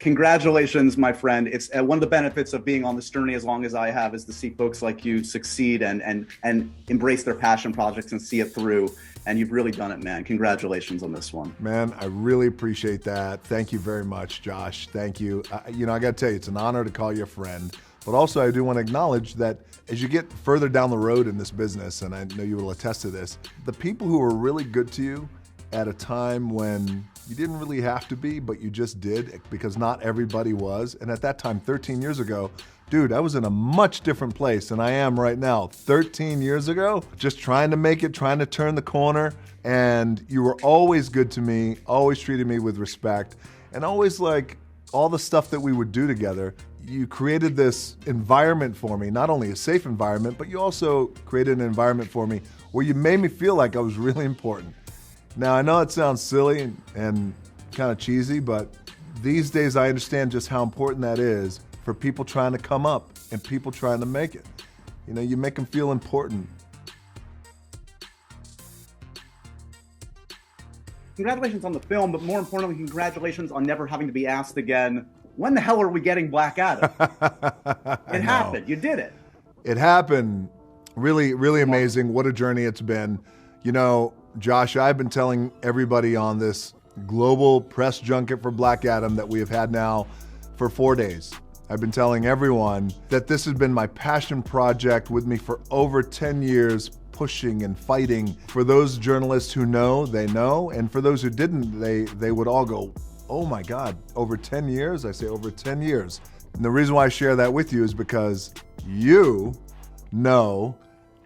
Congratulations, my friend. It's one of the benefits of being on this journey as long as I have is to see folks like you succeed and embrace their passion projects and see it through. And you've really done it, man. Congratulations on this one. Man, I really appreciate that. Thank you very much, Josh. Thank you. I got to tell you, it's an honor to call you a friend. But also, I do want to acknowledge that as you get further down the road in this business, and I know you will attest to this, the people who were really good to you at a time when you didn't really have to be, but you just did because not everybody was. And at that time, 13 years ago, dude, I was in a much different place than I am right now. 13 years ago, just trying to make it, trying to turn the corner. And you were always good to me, always treated me with respect, and always like all the stuff that we would do together. You created this environment for me, not only a safe environment, but you also created an environment for me where you made me feel like I was really important. Now, I know it sounds silly and kind of cheesy, but these days I understand just how important that is for people trying to come up and people trying to make it. You make them feel important. Congratulations on the film, but more importantly, congratulations on never having to be asked again, when the hell are we getting Black Adam? It happened. You did it. It happened. Really, really amazing. What a journey it's been. Josh, I've been telling everybody on this global press junket for Black Adam that we have had now for 4 days. I've been telling everyone that this has been my passion project with me for over 10 years, pushing and fighting. For those journalists who know, they know. And for those who didn't, they would all go, oh my God, over 10 years? I say over 10 years. And the reason why I share that with you is because you know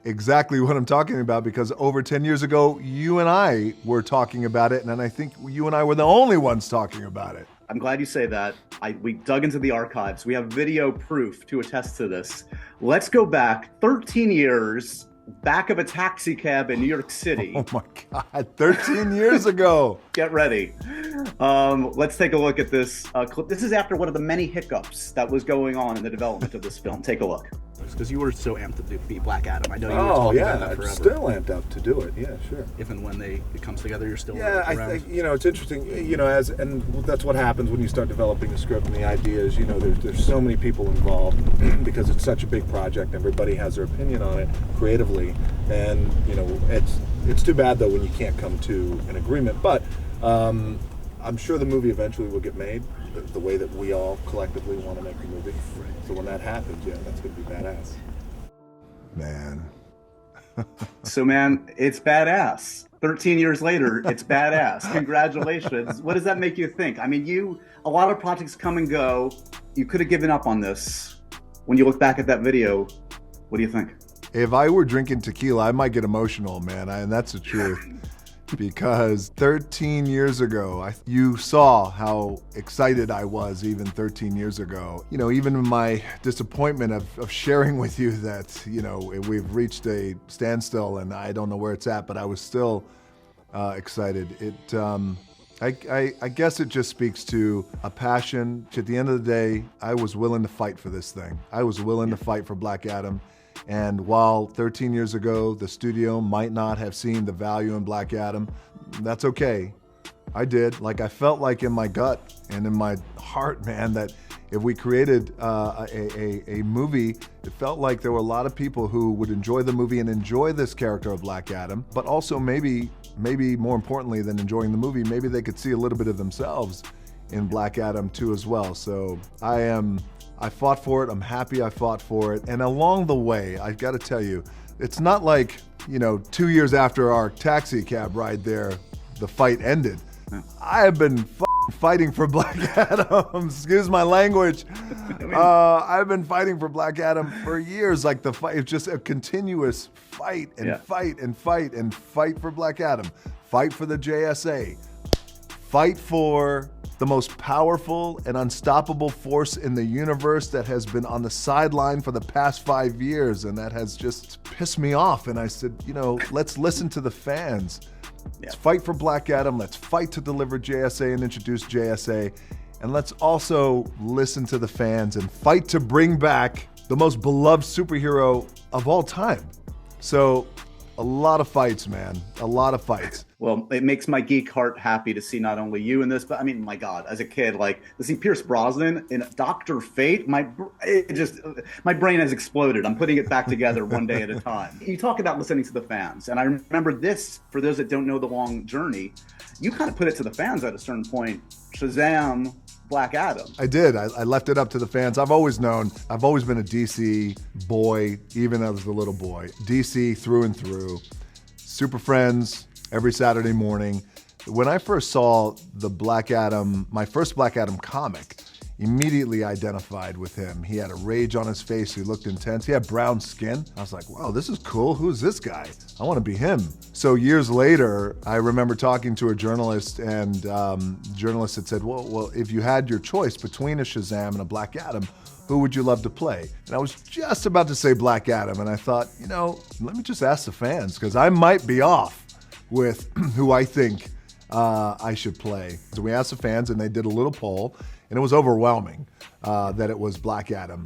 exactly what I'm talking about, because over 10 years ago, you and I were talking about it, and I think you and I were the only ones talking about it. I'm glad you say that. We dug into the archives. We have video proof to attest to this. Let's go back 13 years, back of a taxi cab in New York City. Oh my God, 13 years ago. Get ready. Let's take a look at this clip. This is after one of the many hiccups that was going on in the development of this film. Take a look. Because you were so amped to be Black Adam. I know you were talking about that forever. I'm still amped up to do it. Yeah, sure. If and when it comes together, you're still around. I think, it's interesting, and that's what happens when you start developing a script and the ideas, there's so many people involved because it's such a big project. Everybody has their opinion on it creatively. And, it's too bad, though, when you can't come to an agreement. But I'm sure the movie eventually will get made the way that we all collectively want to make the movie. Right. So when that happens, that's going to be badass. Man. So, man, it's badass. 13 years later, it's badass. Congratulations. What does that make you think? I mean, a lot of projects come and go. You could have given up on this. When you look back at that video, what do you think? If I were drinking tequila, I might get emotional, man. And that's the truth. Because 13 years ago, you saw how excited I was even 13 years ago. Even in my disappointment of sharing with you that, we've reached a standstill and I don't know where it's at, but I was still excited. I guess it just speaks to a passion. At the end of the day, I was willing to fight for this thing. I was willing to fight for Black Adam. And while 13 years ago, the studio might not have seen the value in Black Adam, that's okay. I did. I felt like in my gut and in my heart, man, that if we created a movie, it felt like there were a lot of people who would enjoy the movie and enjoy this character of Black Adam, but also maybe more importantly than enjoying the movie, maybe they could see a little bit of themselves in Black Adam too as well. So I fought for it. I'm happy I fought for it. And along the way, I've got to tell you, it's not like, 2 years after our taxi cab ride there, the fight ended. I have been fighting for Black Adam. Excuse my language. I've been fighting for Black Adam for years. The fight, it's just a continuous fight and fight and fight and fight for Black Adam. Fight for the JSA. Fight for the most powerful and unstoppable force in the universe that has been on the sideline for the past 5 years, and that has just pissed me off. And I said, let's listen to the fans. Let's fight for Black Adam. Let's fight to deliver JSA and introduce JSA. And let's also listen to the fans and fight to bring back the most beloved superhero of all time. So A lot of fights, man. A lot of fights. Well, it makes my geek heart happy to see not only you in this, but I mean, my God, as a kid, like to see Pierce Brosnan in Dr. Fate, my brain has exploded. I'm putting it back together one day at a time. You talk about listening to the fans, and I remember this, for those that don't know the long journey, you kind of put it to the fans at a certain point. Shazam, Black Adam. I did. I left it up to the fans. I've always been a DC boy, even as a little boy. DC through and through. Super Friends every Saturday morning. When I first saw the Black Adam, my first Black Adam comic, immediately identified with him. He had a rage on his face. He looked intense. He had brown skin. I was like, wow, this is cool. Who's this guy? I want to be him. So years later, I remember talking to a journalist, and journalist had said, well, if you had your choice between a Shazam and a Black Adam, who would you love to play? And I was just about to say Black Adam, and I thought, let me just ask the fans, because I might be off with who I think I should play. So we asked the fans, and they did a little poll, and it was overwhelming that it was Black Adam.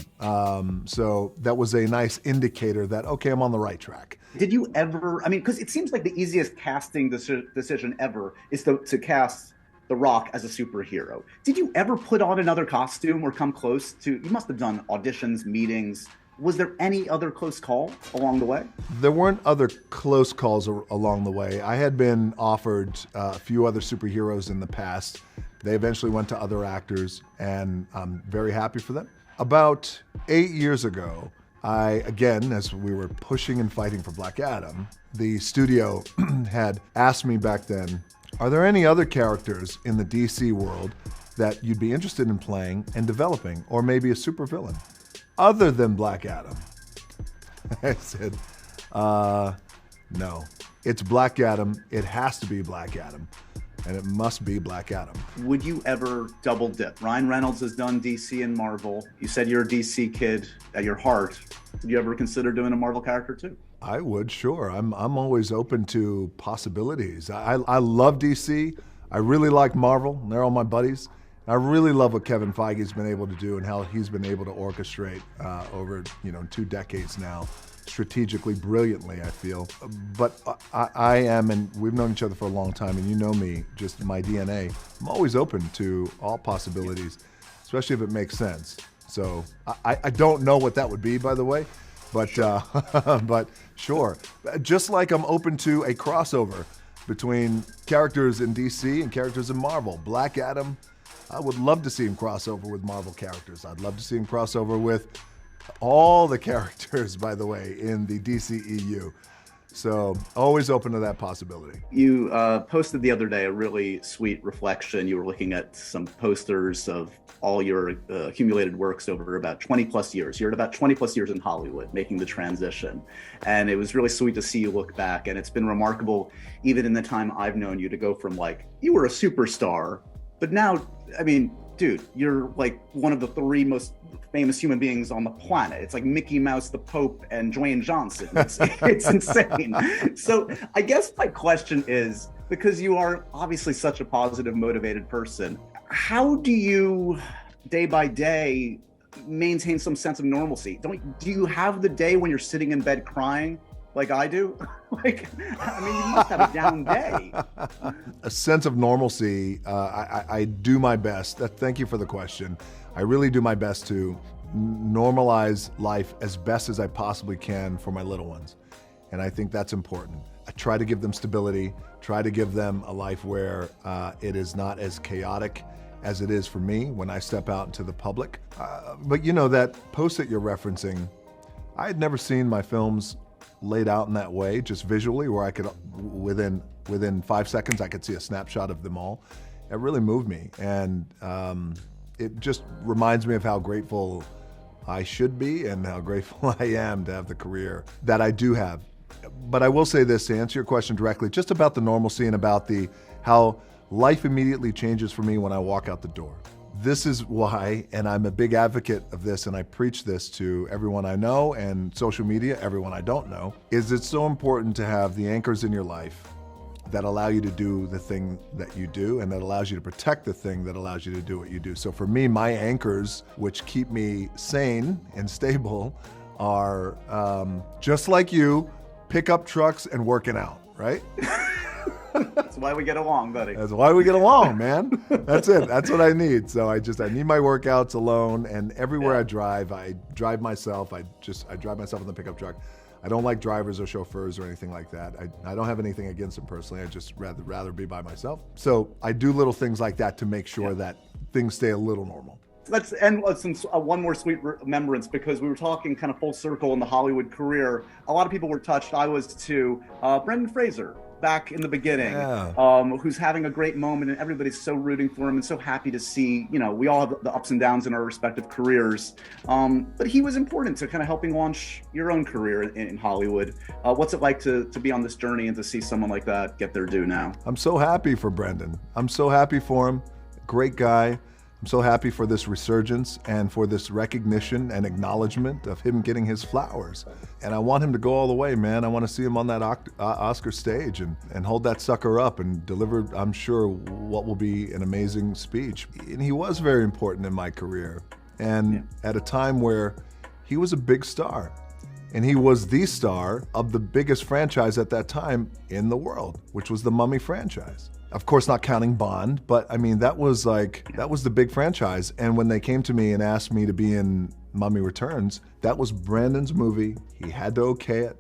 So that was a nice indicator that, okay, I'm on the right track. Did you ever, because it seems like the easiest casting decision ever is to cast The Rock as a superhero. Did you ever put on another costume or come close to, you must have done auditions, meetings. Was there any other close call along the way? There weren't other close calls along the way. I had been offered a few other superheroes in the past. They eventually went to other actors, and I'm very happy for them. About 8 years ago, again, as we were pushing and fighting for Black Adam, the studio had asked me back then, are there any other characters in the DC world that you'd be interested in playing and developing, or maybe a supervillain, other than Black Adam? I said, no. It's Black Adam. It has to be Black Adam. And it must be Black Adam. Would you ever double dip? Ryan Reynolds has done DC and Marvel. You said you're a DC kid at your heart. Would you ever consider doing a Marvel character too? I would, sure. I'm always open to possibilities. I love DC. I really like Marvel. They're all my buddies. I really love what Kevin Feige's been able to do and how he's been able to orchestrate over 2 decades now, strategically, brilliantly, I feel. But I am, and we've known each other for a long time, and you know me, just my DNA. I'm always open to all possibilities, especially if it makes sense. So I don't know what that would be, by the way, but but sure. Just like I'm open to a crossover between characters in DC and characters in Marvel. Black Adam, I would love to see him cross over with Marvel characters. I'd love to see him cross over with all the characters, by the way, in the DCEU. So always open to that possibility. You posted the other day a really sweet reflection. You were looking at some posters of all your accumulated works over about 20 plus years. You're at about 20 plus years in Hollywood, making the transition. And it was really sweet to see you look back. And it's been remarkable, even in the time I've known you, to go from you were a superstar, but now, dude, you're like one of the 3 most famous human beings on the planet. It's like Mickey Mouse, the Pope, and Dwayne Johnson. It's insane. So I guess my question is, because you are obviously such a positive, motivated person, how do you, day by day, maintain some sense of normalcy? Do you have the day when you're sitting in bed crying like I do? You must have a down day. A sense of normalcy. I do my best. Thank you for the question. I really do my best to normalize life as best as I possibly can for my little ones. And I think that's important. I try to give them stability, try to give them a life where it is not as chaotic as it is for me when I step out into the public. But that post that you're referencing, I had never seen my films laid out in that way, just visually, where I could, within 5 seconds, I could see a snapshot of them all. It really moved me. And it just reminds me of how grateful I should be and how grateful I am to have the career that I do have. But I will say this, to answer your question directly, just about the normalcy and about how life immediately changes for me when I walk out the door. This is why, and I'm a big advocate of this, and I preach this to everyone I know and social media, everyone I don't know, is it's so important to have the anchors in your life that allow you to do the thing that you do and that allows you to protect the thing that allows you to do what you do. So for me, my anchors, which keep me sane and stable, are just like you, pickup trucks and working out, right? That's why we get along, buddy. That's why we get along, man. That's it. That's what I need. So I need my workouts alone, and everywhere I drive myself. I drive myself in the pickup truck. I don't like drivers or chauffeurs or anything like that. I don't have anything against them personally. I just rather be by myself. So I do little things like that to make sure that things stay a little normal. Let's end with one more sweet remembrance, because we were talking kind of full circle in the Hollywood career. A lot of people were touched. I was too. Brendan Fraser, back in the beginning, who's having a great moment, and everybody's so rooting for him and so happy to see, we all have the ups and downs in our respective careers. But he was important to kind of helping launch your own career in Hollywood. What's it like to be on this journey and to see someone like that get their due now? I'm so happy for Brendan. I'm so happy for him. Great guy. I'm so happy for this resurgence and for this recognition and acknowledgement of him getting his flowers. And I want him to go all the way, man. I want to see him on that Oscar stage and hold that sucker up and deliver, I'm sure, what will be an amazing speech. And he was very important in my career. And at a time where he was a big star. And he was the star of the biggest franchise at that time in the world, which was the Mummy franchise. Of course, not counting Bond, but I mean, that was the big franchise. And when they came to me and asked me to be in Mummy Returns, that was Brandon's movie. He had to okay it.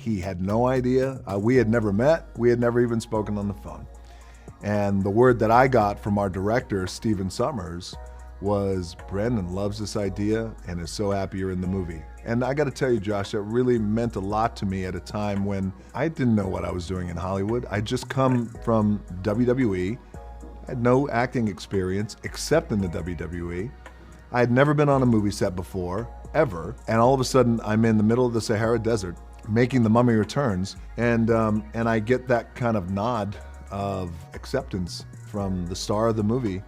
He had no idea. We had never met. We had never even spoken on the phone. And the word that I got from our director, Stephen Sommers, was Brandon loves this idea and is so happy you're in the movie. And I got to tell you, Josh, that really meant a lot to me at a time when I didn't know what I was doing in Hollywood. I'd just come from WWE. I had no acting experience except in the WWE. I had never been on a movie set before, ever. And all of a sudden, I'm in the middle of the Sahara Desert making The Mummy Returns. And I get that kind of nod of acceptance from the star of the movie.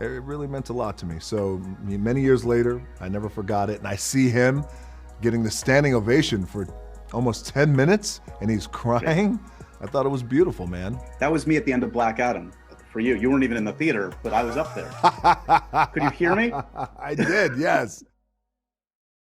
It really meant a lot to me. So many years later, I never forgot it. And I see him getting the standing ovation for almost 10 minutes, and he's crying. I thought it was beautiful, man. That was me at the end of Black Adam. For you, you weren't even in the theater, but I was up there. Could you hear me? I did, yes.